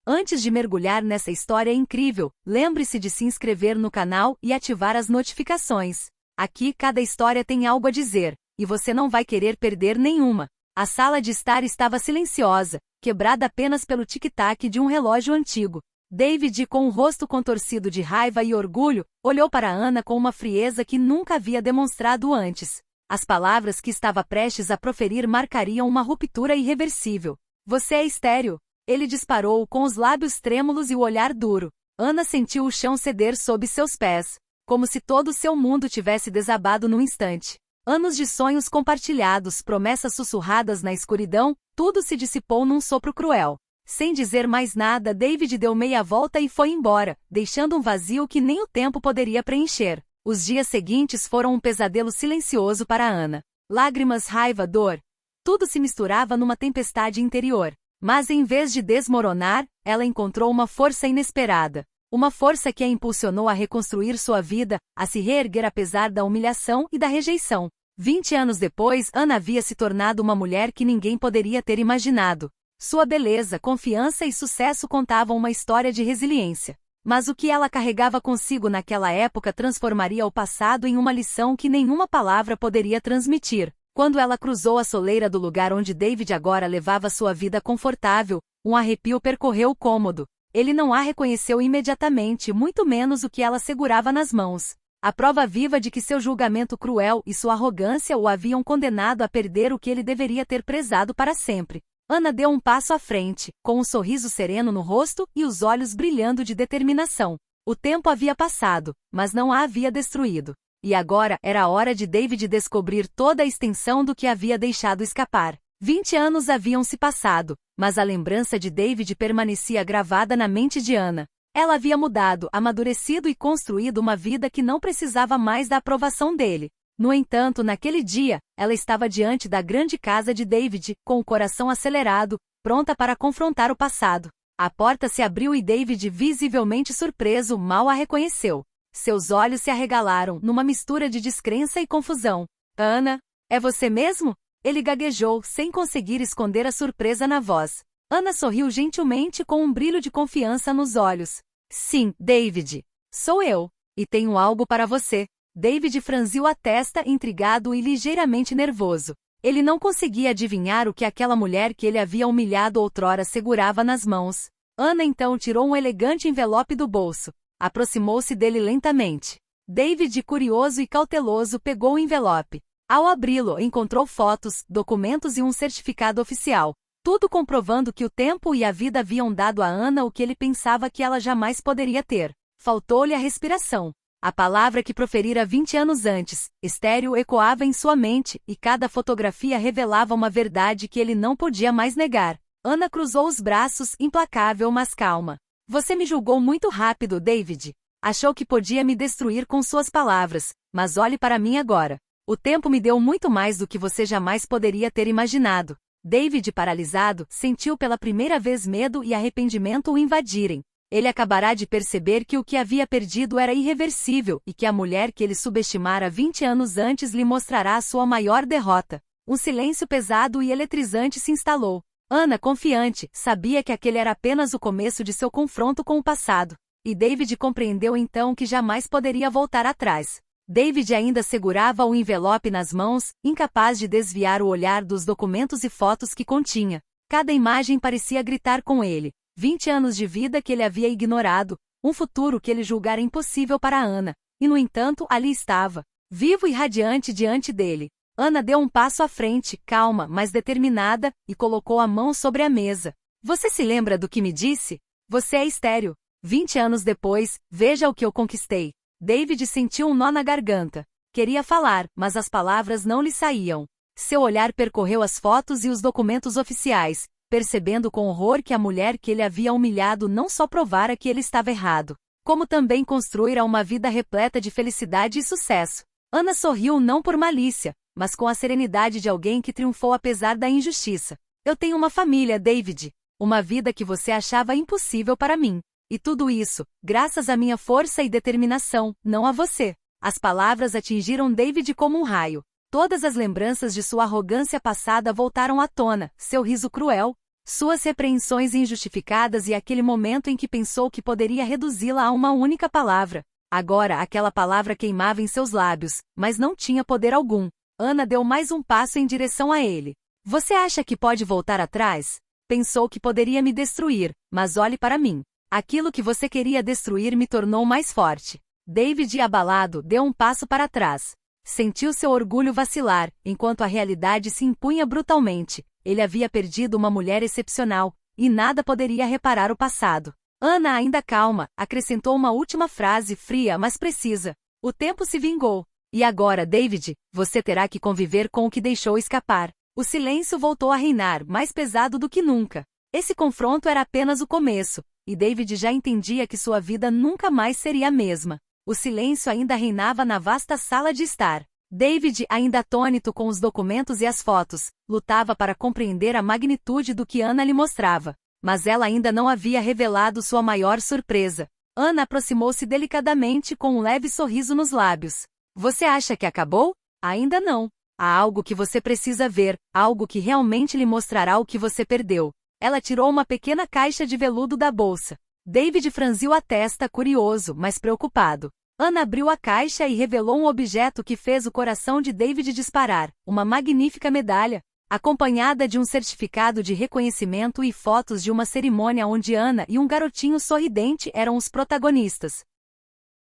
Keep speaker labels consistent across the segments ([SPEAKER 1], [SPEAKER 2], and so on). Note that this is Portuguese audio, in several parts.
[SPEAKER 1] Antes de mergulhar nessa história incrível, lembre-se de se inscrever no canal e ativar as notificações. Aqui cada história tem algo a dizer, e você não vai querer perder nenhuma. A sala de estar estava silenciosa, quebrada apenas pelo tic-tac de um relógio antigo. David, com o rosto contorcido de raiva e orgulho, olhou para Ana com uma frieza que nunca havia demonstrado antes. As palavras que estava prestes a proferir marcariam uma ruptura irreversível. Você é estéril. Ele disparou com os lábios trêmulos e o olhar duro. Ana sentiu o chão ceder sob seus pés, como se todo seu mundo tivesse desabado num instante. Anos de sonhos compartilhados, promessas sussurradas na escuridão, tudo se dissipou num sopro cruel. Sem dizer mais nada, David deu meia volta e foi embora, deixando um vazio que nem o tempo poderia preencher. Os dias seguintes foram um pesadelo silencioso para Ana. Lágrimas, raiva, dor. Tudo se misturava numa tempestade interior. Mas em vez de desmoronar, ela encontrou uma força inesperada. Uma força que a impulsionou a reconstruir sua vida, a se reerguer apesar da humilhação e da rejeição. 20 anos depois, Ana havia se tornado uma mulher que ninguém poderia ter imaginado. Sua beleza, confiança e sucesso contavam uma história de resiliência. Mas o que ela carregava consigo naquela época transformaria o passado em uma lição que nenhuma palavra poderia transmitir. Quando ela cruzou a soleira do lugar onde David agora levava sua vida confortável, um arrepio percorreu o cômodo. Ele não a reconheceu imediatamente, muito menos o que ela segurava nas mãos. A prova viva de que seu julgamento cruel e sua arrogância o haviam condenado a perder o que ele deveria ter prezado para sempre. Ana deu um passo à frente, com um sorriso sereno no rosto e os olhos brilhando de determinação. O tempo havia passado, mas não a havia destruído. E agora era a hora de David descobrir toda a extensão do que havia deixado escapar. 20 anos haviam se passado, mas a lembrança de David permanecia gravada na mente de Ana. Ela havia mudado, amadurecido e construído uma vida que não precisava mais da aprovação dele. No entanto, naquele dia, ela estava diante da grande casa de David, com o coração acelerado, pronta para confrontar o passado. A porta se abriu e David, visivelmente surpreso, mal a reconheceu. Seus olhos se arregalaram, numa mistura de descrença e confusão. Ana, é você mesmo? Ele gaguejou, sem conseguir esconder a surpresa na voz. Ana sorriu gentilmente com um brilho de confiança nos olhos. Sim, David. Sou eu. E tenho algo para você. David franziu a testa, intrigado e ligeiramente nervoso. Ele não conseguia adivinhar o que aquela mulher que ele havia humilhado outrora segurava nas mãos. Ana então tirou um elegante envelope do bolso. Aproximou-se dele lentamente. David, curioso e cauteloso, pegou o envelope. Ao abri-lo, encontrou fotos, documentos e um certificado oficial. Tudo comprovando que o tempo e a vida haviam dado a Ana o que ele pensava que ela jamais poderia ter. Faltou-lhe a respiração. A palavra que proferira 20 anos antes, estéril, ecoava em sua mente, e cada fotografia revelava uma verdade que ele não podia mais negar. Ana cruzou os braços, implacável mas calma. Você me julgou muito rápido, David. Achou que podia me destruir com suas palavras, mas olhe para mim agora. O tempo me deu muito mais do que você jamais poderia ter imaginado. David, paralisado, sentiu pela primeira vez medo e arrependimento o invadirem. Ele acabará de perceber que o que havia perdido era irreversível e que a mulher que ele subestimara 20 anos antes lhe mostrará a sua maior derrota. Um silêncio pesado e eletrizante se instalou. Ana, confiante, sabia que aquele era apenas o começo de seu confronto com o passado. E David compreendeu então que jamais poderia voltar atrás. David ainda segurava o envelope nas mãos, incapaz de desviar o olhar dos documentos e fotos que continha. Cada imagem parecia gritar com ele. 20 anos de vida que ele havia ignorado, um futuro que ele julgara impossível para Ana. E no entanto, ali estava, vivo e radiante diante dele. Ana deu um passo à frente, calma, mas determinada, e colocou a mão sobre a mesa. Você se lembra do que me disse? Você é estéril. 20 anos depois, veja o que eu conquistei. David sentiu um nó na garganta. Queria falar, mas as palavras não lhe saíam. Seu olhar percorreu as fotos e os documentos oficiais, percebendo com horror que a mulher que ele havia humilhado não só provara que ele estava errado, como também construíra uma vida repleta de felicidade e sucesso. Ana sorriu não por malícia, mas com a serenidade de alguém que triunfou apesar da injustiça. Eu tenho uma família, David. Uma vida que você achava impossível para mim. E tudo isso, graças à minha força e determinação, não a você. As palavras atingiram David como um raio. Todas as lembranças de sua arrogância passada voltaram à tona, seu riso cruel, Suas repreensões injustificadas e aquele momento em que pensou que poderia reduzi-la a uma única palavra. Agora aquela palavra queimava em seus lábios, mas não tinha poder algum. Ana deu mais um passo em direção a ele. Você acha que pode voltar atrás? Pensou que poderia me destruir, mas olhe para mim. Aquilo que você queria destruir me tornou mais forte. David, abalado, deu um passo para trás. Sentiu seu orgulho vacilar, enquanto a realidade se impunha brutalmente. Ele havia perdido uma mulher excepcional, e nada poderia reparar o passado. Ana, ainda calma, acrescentou uma última frase fria mas precisa. O tempo se vingou. E agora, David, você terá que conviver com o que deixou escapar. O silêncio voltou a reinar, mais pesado do que nunca. Esse confronto era apenas o começo, e David já entendia que sua vida nunca mais seria a mesma. O silêncio ainda reinava na vasta sala de estar. David, ainda atônito com os documentos e as fotos, lutava para compreender a magnitude do que Ana lhe mostrava. Mas ela ainda não havia revelado sua maior surpresa. Ana aproximou-se delicadamente com um leve sorriso nos lábios. Você acha que acabou? Ainda não. Há algo que você precisa ver, algo que realmente lhe mostrará o que você perdeu. Ela tirou uma pequena caixa de veludo da bolsa. David franziu a testa, curioso, mas preocupado. Ana abriu a caixa e revelou um objeto que fez o coração de David disparar, uma magnífica medalha, acompanhada de um certificado de reconhecimento e fotos de uma cerimônia onde Ana e um garotinho sorridente eram os protagonistas.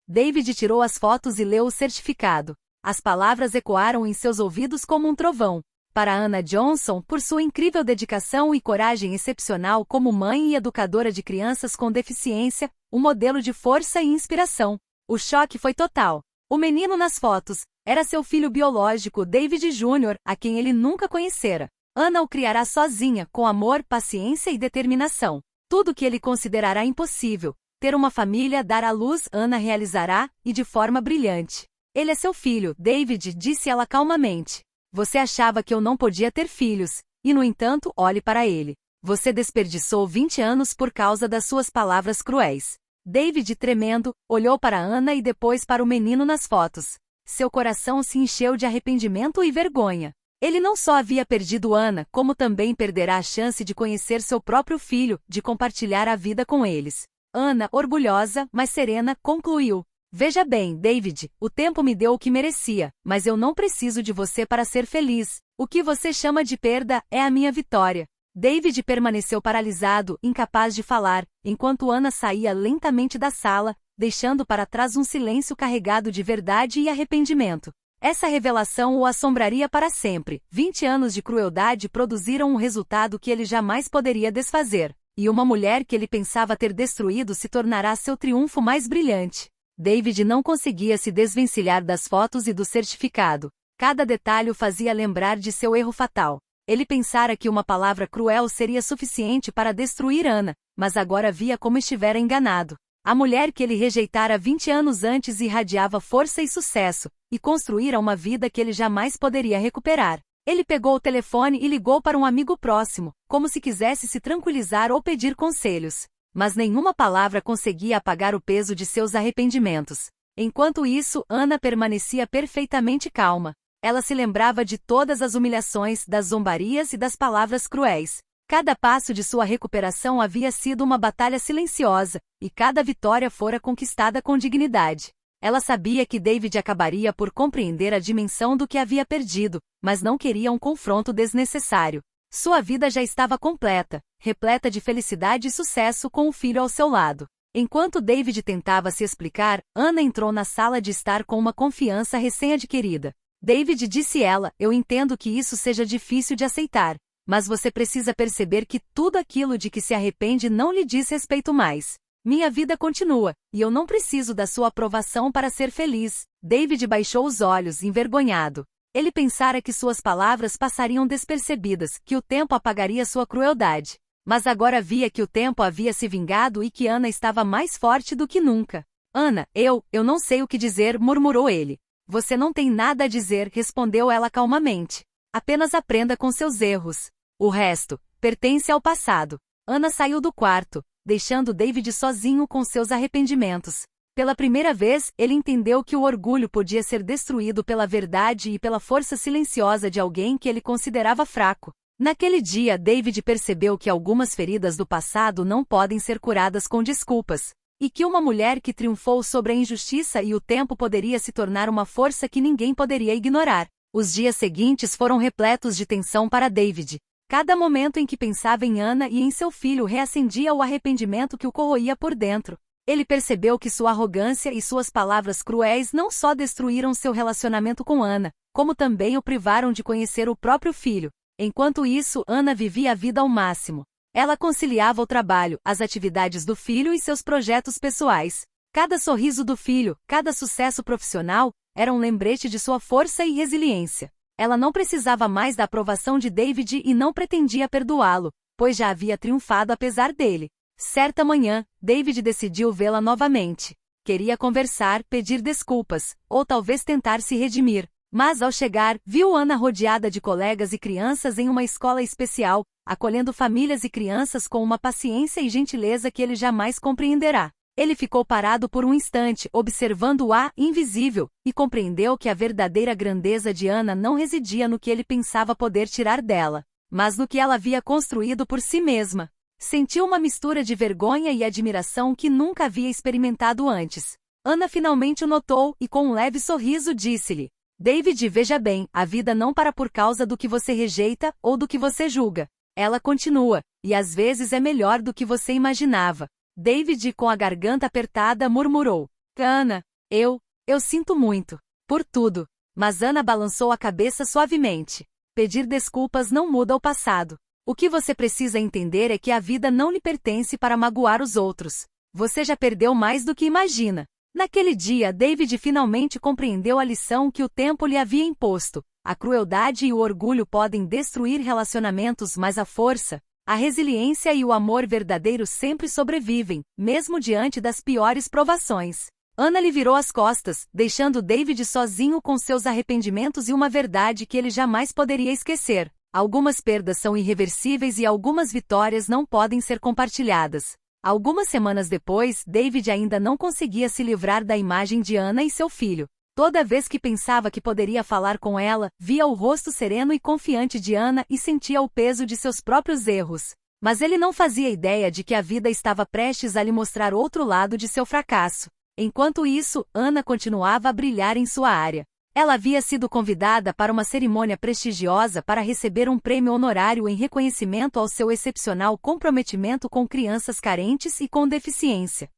[SPEAKER 1] David tirou as fotos e leu o certificado. As palavras ecoaram em seus ouvidos como um trovão. Para Ana Johnson, por sua incrível dedicação e coragem excepcional como mãe e educadora de crianças com deficiência, um modelo de força e inspiração. O choque foi total. O menino nas fotos era seu filho biológico, David Jr., a quem ele nunca conhecera. Ana o criará sozinha, com amor, paciência e determinação. Tudo que ele considerará impossível, ter uma família, dar à luz, Ana realizará, e de forma brilhante. Ele é seu filho, David, disse ela calmamente. Você achava que eu não podia ter filhos, e no entanto, olhe para ele. Você desperdiçou 20 anos por causa das suas palavras cruéis. David, tremendo, olhou para Ana e depois para o menino nas fotos. Seu coração se encheu de arrependimento e vergonha. Ele não só havia perdido Ana, como também perderá a chance de conhecer seu próprio filho, de compartilhar a vida com eles. Ana, orgulhosa, mas serena, concluiu. Veja bem, David, o tempo me deu o que merecia, mas eu não preciso de você para ser feliz. O que você chama de perda é a minha vitória. David permaneceu paralisado, incapaz de falar, enquanto Ana saía lentamente da sala, deixando para trás um silêncio carregado de verdade e arrependimento. Essa revelação o assombraria para sempre. 20 anos de crueldade produziram um resultado que ele jamais poderia desfazer, e uma mulher que ele pensava ter destruído se tornará seu triunfo mais brilhante. David não conseguia se desvencilhar das fotos e do certificado. Cada detalhe o fazia lembrar de seu erro fatal. Ele pensara que uma palavra cruel seria suficiente para destruir Ana, mas agora via como estivera enganado. A mulher que ele rejeitara 20 anos antes irradiava força e sucesso, e construíra uma vida que ele jamais poderia recuperar. Ele pegou o telefone e ligou para um amigo próximo, como se quisesse se tranquilizar ou pedir conselhos. Mas nenhuma palavra conseguia apagar o peso de seus arrependimentos. Enquanto isso, Ana permanecia perfeitamente calma. Ela se lembrava de todas as humilhações, das zombarias e das palavras cruéis. Cada passo de sua recuperação havia sido uma batalha silenciosa, e cada vitória fora conquistada com dignidade. Ela sabia que David acabaria por compreender a dimensão do que havia perdido, mas não queria um confronto desnecessário. Sua vida já estava completa, repleta de felicidade e sucesso com o filho ao seu lado. Enquanto David tentava se explicar, Ana entrou na sala de estar com uma confiança recém-adquirida. David, disse ela, eu entendo que isso seja difícil de aceitar, mas você precisa perceber que tudo aquilo de que se arrepende não lhe diz respeito mais. Minha vida continua, e eu não preciso da sua aprovação para ser feliz. David baixou os olhos, envergonhado. Ele pensara que suas palavras passariam despercebidas, que o tempo apagaria sua crueldade. Mas agora via que o tempo havia se vingado e que Ana estava mais forte do que nunca. Ana, eu não sei o que dizer, murmurou ele. Você não tem nada a dizer, respondeu ela calmamente. Apenas aprenda com seus erros. O resto pertence ao passado. Ana saiu do quarto, deixando David sozinho com seus arrependimentos. Pela primeira vez, ele entendeu que o orgulho podia ser destruído pela verdade e pela força silenciosa de alguém que ele considerava fraco. Naquele dia, David percebeu que algumas feridas do passado não podem ser curadas com desculpas, e que uma mulher que triunfou sobre a injustiça e o tempo poderia se tornar uma força que ninguém poderia ignorar. Os dias seguintes foram repletos de tensão para David. Cada momento em que pensava em Ana e em seu filho reacendia o arrependimento que o corroía por dentro. Ele percebeu que sua arrogância e suas palavras cruéis não só destruíram seu relacionamento com Ana, como também o privaram de conhecer o próprio filho. Enquanto isso, Ana vivia a vida ao máximo. Ela conciliava o trabalho, as atividades do filho e seus projetos pessoais. Cada sorriso do filho, cada sucesso profissional, era um lembrete de sua força e resiliência. Ela não precisava mais da aprovação de David e não pretendia perdoá-lo, pois já havia triunfado apesar dele. Certa manhã, David decidiu vê-la novamente. Queria conversar, pedir desculpas, ou talvez tentar se redimir. Mas ao chegar, viu Ana rodeada de colegas e crianças em uma escola especial, acolhendo famílias e crianças com uma paciência e gentileza que ele jamais compreenderá. Ele ficou parado por um instante, observando-a invisível, e compreendeu que a verdadeira grandeza de Ana não residia no que ele pensava poder tirar dela, mas no que ela havia construído por si mesma. Sentiu uma mistura de vergonha e admiração que nunca havia experimentado antes. Ana finalmente o notou e com um leve sorriso disse-lhe: David, veja bem, a vida não para por causa do que você rejeita ou do que você julga. Ela continua, e às vezes é melhor do que você imaginava. David, com a garganta apertada, murmurou: Ana, eu sinto muito. Por tudo. Mas Ana balançou a cabeça suavemente. Pedir desculpas não muda o passado. O que você precisa entender é que a vida não lhe pertence para magoar os outros. Você já perdeu mais do que imagina. Naquele dia, David finalmente compreendeu a lição que o tempo lhe havia imposto. A crueldade e o orgulho podem destruir relacionamentos, mas a força, a resiliência e o amor verdadeiro sempre sobrevivem, mesmo diante das piores provações. Ana lhe virou as costas, deixando David sozinho com seus arrependimentos e uma verdade que ele jamais poderia esquecer. Algumas perdas são irreversíveis e algumas vitórias não podem ser compartilhadas. Algumas semanas depois, David ainda não conseguia se livrar da imagem de Ana e seu filho. Toda vez que pensava que poderia falar com ela, via o rosto sereno e confiante de Ana e sentia o peso de seus próprios erros. Mas ele não fazia ideia de que a vida estava prestes a lhe mostrar outro lado de seu fracasso. Enquanto isso, Ana continuava a brilhar em sua área. Ela havia sido convidada para uma cerimônia prestigiosa para receber um prêmio honorário em reconhecimento ao seu excepcional comprometimento com crianças carentes e com deficiência.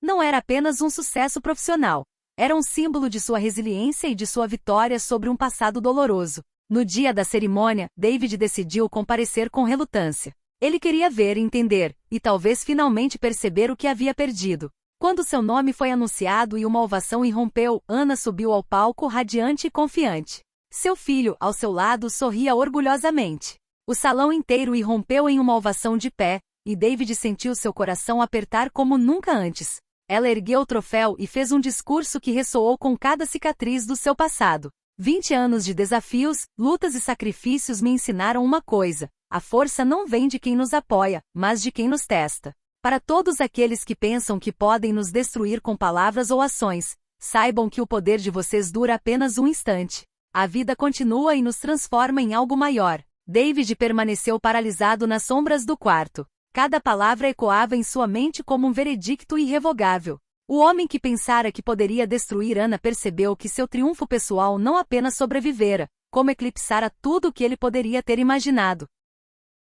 [SPEAKER 1] Não era apenas um sucesso profissional. Era um símbolo de sua resiliência e de sua vitória sobre um passado doloroso. No dia da cerimônia, David decidiu comparecer com relutância. Ele queria ver, entender, e talvez finalmente perceber o que havia perdido. Quando seu nome foi anunciado e uma ovação irrompeu, Ana subiu ao palco radiante e confiante. Seu filho, ao seu lado, sorria orgulhosamente. O salão inteiro irrompeu em uma ovação de pé, e David sentiu seu coração apertar como nunca antes. Ela ergueu o troféu e fez um discurso que ressoou com cada cicatriz do seu passado. 20 anos de desafios, lutas e sacrifícios me ensinaram uma coisa: a força não vem de quem nos apoia, mas de quem nos testa. Para todos aqueles que pensam que podem nos destruir com palavras ou ações, saibam que o poder de vocês dura apenas um instante. A vida continua e nos transforma em algo maior. David permaneceu paralisado nas sombras do quarto. Cada palavra ecoava em sua mente como um veredicto irrevogável. O homem que pensara que poderia destruir Ana percebeu que seu triunfo pessoal não apenas sobrevivera, como eclipsara tudo o que ele poderia ter imaginado.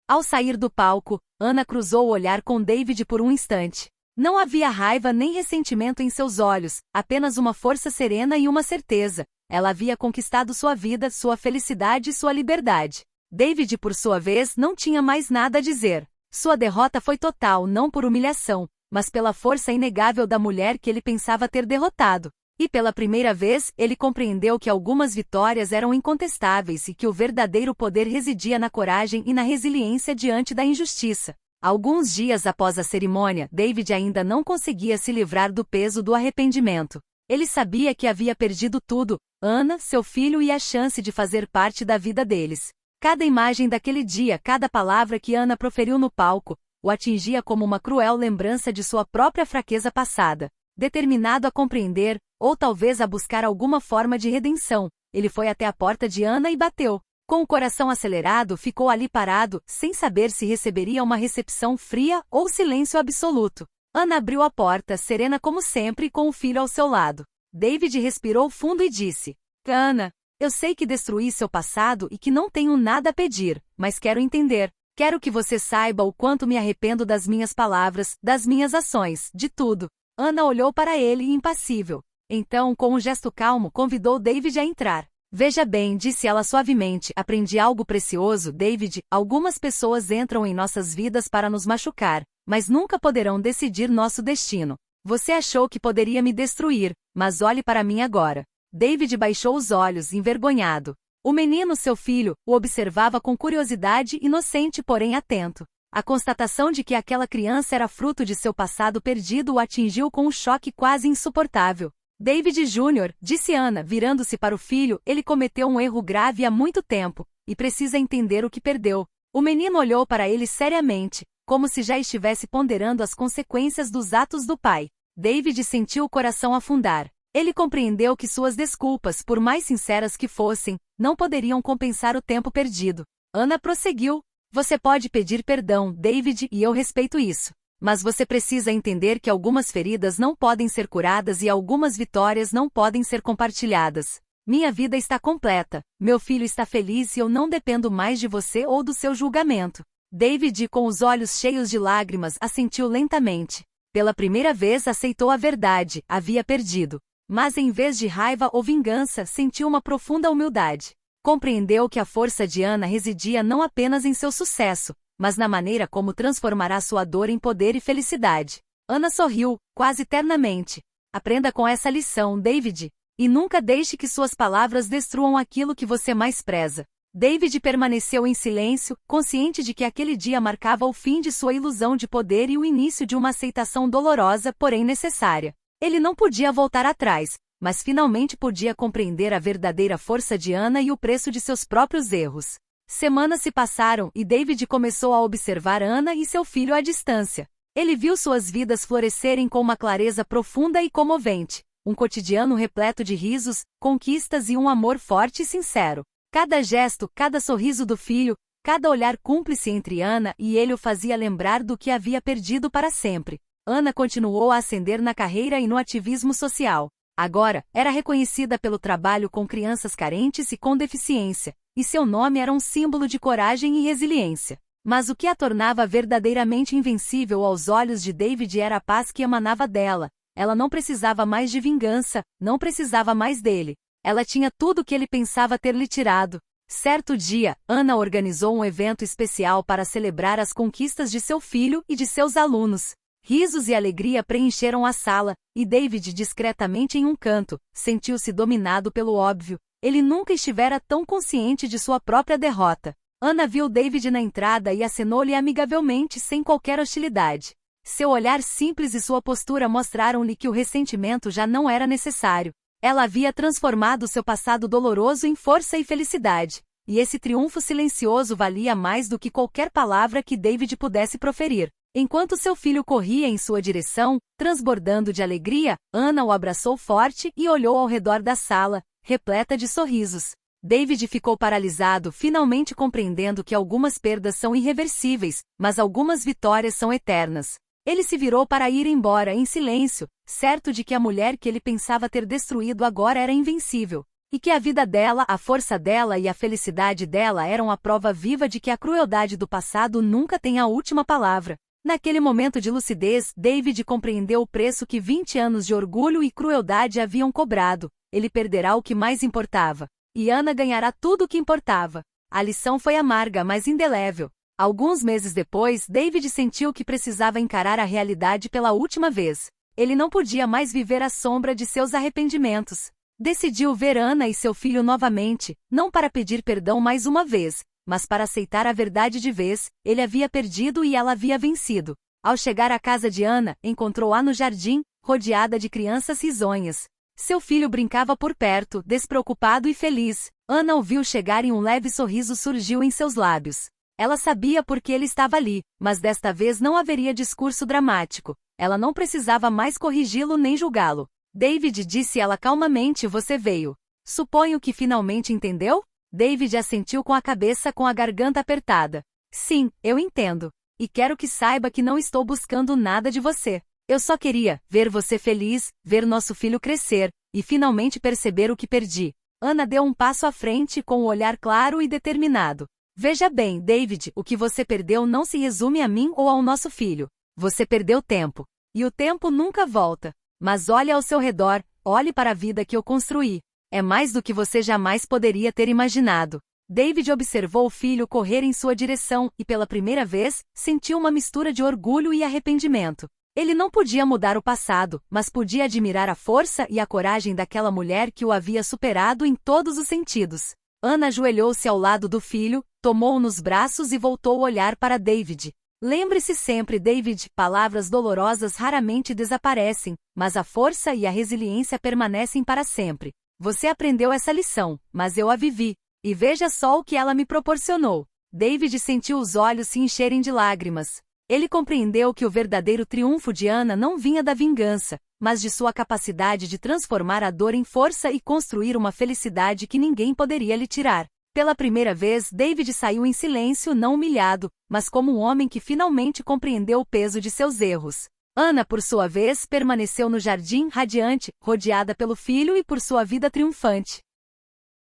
[SPEAKER 1] Ao sair do palco, Ana cruzou o olhar com David por um instante. Não havia raiva nem ressentimento em seus olhos, apenas uma força serena e uma certeza. Ela havia conquistado sua vida, sua felicidade e sua liberdade. David, por sua vez, não tinha mais nada a dizer. Sua derrota foi total, não por humilhação, mas pela força inegável da mulher que ele pensava ter derrotado. E pela primeira vez, ele compreendeu que algumas vitórias eram incontestáveis e que o verdadeiro poder residia na coragem e na resiliência diante da injustiça. Alguns dias após a cerimônia, David ainda não conseguia se livrar do peso do arrependimento. Ele sabia que havia perdido tudo: Ana, seu filho e a chance de fazer parte da vida deles. Cada imagem daquele dia, cada palavra que Ana proferiu no palco, o atingia como uma cruel lembrança de sua própria fraqueza passada. Determinado a compreender, ou talvez a buscar alguma forma de redenção, ele foi até a porta de Ana e bateu. Com o coração acelerado, ficou ali parado, sem saber se receberia uma recepção fria ou silêncio absoluto. Ana abriu a porta, serena como sempre, com o filho ao seu lado. David respirou fundo e disse: Ana, eu sei que destruí seu passado e que não tenho nada a pedir, mas quero entender. Quero que você saiba o quanto me arrependo das minhas palavras, das minhas ações, de tudo. Ana olhou para ele, impassível. Então, com um gesto calmo, convidou David a entrar. Veja bem, disse ela suavemente, aprendi algo precioso, David. Algumas pessoas entram em nossas vidas para nos machucar, mas nunca poderão decidir nosso destino. Você achou que poderia me destruir, mas olhe para mim agora. David baixou os olhos, envergonhado. O menino, seu filho, o observava com curiosidade, inocente porém atento. A constatação de que aquela criança era fruto de seu passado perdido o atingiu com um choque quase insuportável. David Jr., disse Ana, virando-se para o filho, ele cometeu um erro grave há muito tempo, e precisa entender o que perdeu. O menino olhou para ele seriamente, como se já estivesse ponderando as consequências dos atos do pai. David sentiu o coração afundar. Ele compreendeu que suas desculpas, por mais sinceras que fossem, não poderiam compensar o tempo perdido. Ana prosseguiu: Você pode pedir perdão, David, e eu respeito isso. Mas você precisa entender que algumas feridas não podem ser curadas e algumas vitórias não podem ser compartilhadas. Minha vida está completa, meu filho está feliz e eu não dependo mais de você ou do seu julgamento. David, com os olhos cheios de lágrimas, assentiu lentamente. Pela primeira vez aceitou a verdade, havia perdido. Mas em vez de raiva ou vingança, sentiu uma profunda humildade. Compreendeu que a força de Ana residia não apenas em seu sucesso, mas na maneira como transformará sua dor em poder e felicidade. Ana sorriu, quase ternamente. Aprenda com essa lição, David, e nunca deixe que suas palavras destruam aquilo que você mais preza. David permaneceu em silêncio, consciente de que aquele dia marcava o fim de sua ilusão de poder e o início de uma aceitação dolorosa, porém necessária. Ele não podia voltar atrás, mas finalmente podia compreender a verdadeira força de Ana e o preço de seus próprios erros. Semanas se passaram e David começou a observar Ana e seu filho à distância. Ele viu suas vidas florescerem com uma clareza profunda e comovente, um cotidiano repleto de risos, conquistas e um amor forte e sincero. Cada gesto, cada sorriso do filho, cada olhar cúmplice entre Ana e ele o fazia lembrar do que havia perdido para sempre. Ana continuou a ascender na carreira e no ativismo social. Agora, era reconhecida pelo trabalho com crianças carentes e com deficiência, e seu nome era um símbolo de coragem e resiliência. Mas o que a tornava verdadeiramente invencível aos olhos de David era a paz que emanava dela. Ela não precisava mais de vingança, não precisava mais dele. Ela tinha tudo o que ele pensava ter lhe tirado. Certo dia, Ana organizou um evento especial para celebrar as conquistas de seu filho e de seus alunos. Risos e alegria preencheram a sala, e David, discretamente em um canto, sentiu-se dominado pelo óbvio. Ele nunca estivera tão consciente de sua própria derrota. Ana viu David na entrada e acenou-lhe amigavelmente sem qualquer hostilidade. Seu olhar simples e sua postura mostraram-lhe que o ressentimento já não era necessário. Ela havia transformado seu passado doloroso em força e felicidade, e esse triunfo silencioso valia mais do que qualquer palavra que David pudesse proferir. Enquanto seu filho corria em sua direção, transbordando de alegria, Ana o abraçou forte e olhou ao redor da sala, repleta de sorrisos. David ficou paralisado, finalmente compreendendo que algumas perdas são irreversíveis, mas algumas vitórias são eternas. Ele se virou para ir embora em silêncio, certo de que a mulher que ele pensava ter destruído agora era invencível, e que a vida dela, a força dela e a felicidade dela eram a prova viva de que a crueldade do passado nunca tem a última palavra. Naquele momento de lucidez, David compreendeu o preço que 20 anos de orgulho e crueldade haviam cobrado. Ele perderá o que mais importava. E Ana ganhará tudo o que importava. A lição foi amarga, mas indelével. Alguns meses depois, David sentiu que precisava encarar a realidade pela última vez. Ele não podia mais viver à sombra de seus arrependimentos. Decidiu ver Ana e seu filho novamente, não para pedir perdão mais uma vez, mas para aceitar a verdade de vez. Ele havia perdido e ela havia vencido. Ao chegar à casa de Ana, encontrou-a no jardim, rodeada de crianças risonhas. Seu filho brincava por perto, despreocupado e feliz. Ana o viu chegar e um leve sorriso surgiu em seus lábios. Ela sabia por que ele estava ali, mas desta vez não haveria discurso dramático. Ela não precisava mais corrigi-lo nem julgá-lo. David, disse ela calmamente, você veio. Suponho que finalmente entendeu? David assentiu com a cabeça com a garganta apertada. Sim, eu entendo. E quero que saiba que não estou buscando nada de você. Eu só queria ver você feliz, ver nosso filho crescer, e finalmente perceber o que perdi. Ana deu um passo à frente com o olhar claro e determinado. Veja bem, David, o que você perdeu não se resume a mim ou ao nosso filho. Você perdeu tempo. E o tempo nunca volta. Mas olhe ao seu redor, olhe para a vida que eu construí. É mais do que você jamais poderia ter imaginado. David observou o filho correr em sua direção e, pela primeira vez, sentiu uma mistura de orgulho e arrependimento. Ele não podia mudar o passado, mas podia admirar a força e a coragem daquela mulher que o havia superado em todos os sentidos. Ana ajoelhou-se ao lado do filho, tomou-o nos braços e voltou a olhar para David. Lembre-se sempre, David, palavras dolorosas raramente desaparecem, mas a força e a resiliência permanecem para sempre. Você aprendeu essa lição, mas eu a vivi. E veja só o que ela me proporcionou. David sentiu os olhos se encherem de lágrimas. Ele compreendeu que o verdadeiro triunfo de Ana não vinha da vingança, mas de sua capacidade de transformar a dor em força e construir uma felicidade que ninguém poderia lhe tirar. Pela primeira vez, David saiu em silêncio, não humilhado, mas como um homem que finalmente compreendeu o peso de seus erros. Ana, por sua vez, permaneceu no jardim radiante, rodeada pelo filho e por sua vida triunfante.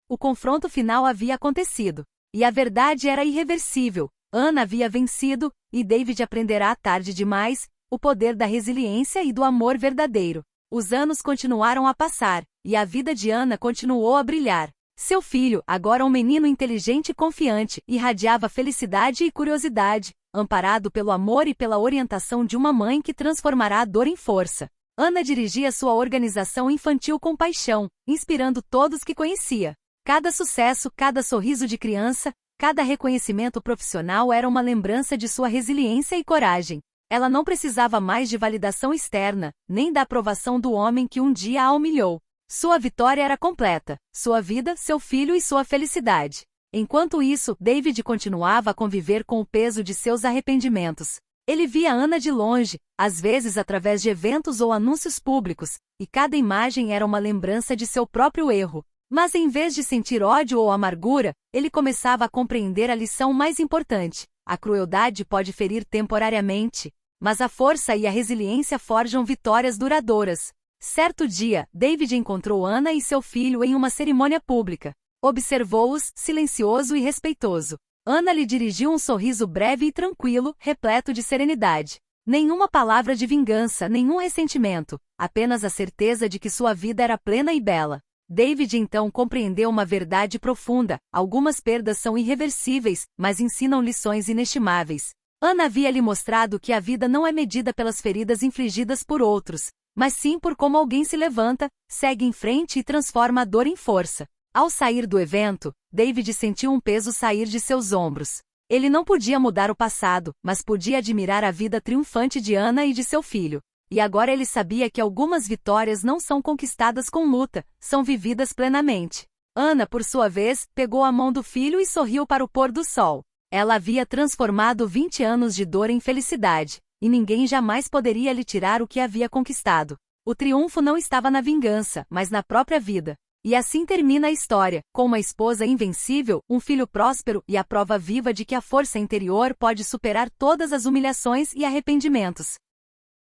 [SPEAKER 1] O confronto final havia acontecido. E a verdade era irreversível. Ana havia vencido, e David aprenderá tarde demais, o poder da resiliência e do amor verdadeiro. Os anos continuaram a passar, e a vida de Ana continuou a brilhar. Seu filho, agora um menino inteligente e confiante, irradiava felicidade e curiosidade, amparado pelo amor e pela orientação de uma mãe que transformará a dor em força. Ana dirigia sua organização infantil com paixão, inspirando todos que conhecia. Cada sucesso, cada sorriso de criança, cada reconhecimento profissional era uma lembrança de sua resiliência e coragem. Ela não precisava mais de validação externa, nem da aprovação do homem que um dia a humilhou. Sua vitória era completa, sua vida, seu filho e sua felicidade. Enquanto isso, David continuava a conviver com o peso de seus arrependimentos. Ele via Ana de longe, às vezes através de eventos ou anúncios públicos, e cada imagem era uma lembrança de seu próprio erro. Mas em vez de sentir ódio ou amargura, ele começava a compreender a lição mais importante. A crueldade pode ferir temporariamente, mas a força e a resiliência forjam vitórias duradouras. Certo dia, David encontrou Ana e seu filho em uma cerimônia pública. Observou-os, silencioso e respeitoso. Ana lhe dirigiu um sorriso breve e tranquilo, repleto de serenidade. Nenhuma palavra de vingança, nenhum ressentimento, apenas a certeza de que sua vida era plena e bela. David então compreendeu uma verdade profunda: algumas perdas são irreversíveis, mas ensinam lições inestimáveis. Ana havia lhe mostrado que a vida não é medida pelas feridas infligidas por outros, mas sim por como alguém se levanta, segue em frente e transforma a dor em força. Ao sair do evento, David sentiu um peso sair de seus ombros. Ele não podia mudar o passado, mas podia admirar a vida triunfante de Ana e de seu filho. E agora ele sabia que algumas vitórias não são conquistadas com luta, são vividas plenamente. Ana, por sua vez, pegou a mão do filho e sorriu para o pôr do sol. Ela havia transformado 20 anos de dor em felicidade, e ninguém jamais poderia lhe tirar o que havia conquistado. O triunfo não estava na vingança, mas na própria vida. E assim termina a história, com uma esposa invencível, um filho próspero e a prova viva de que a força interior pode superar todas as humilhações e arrependimentos.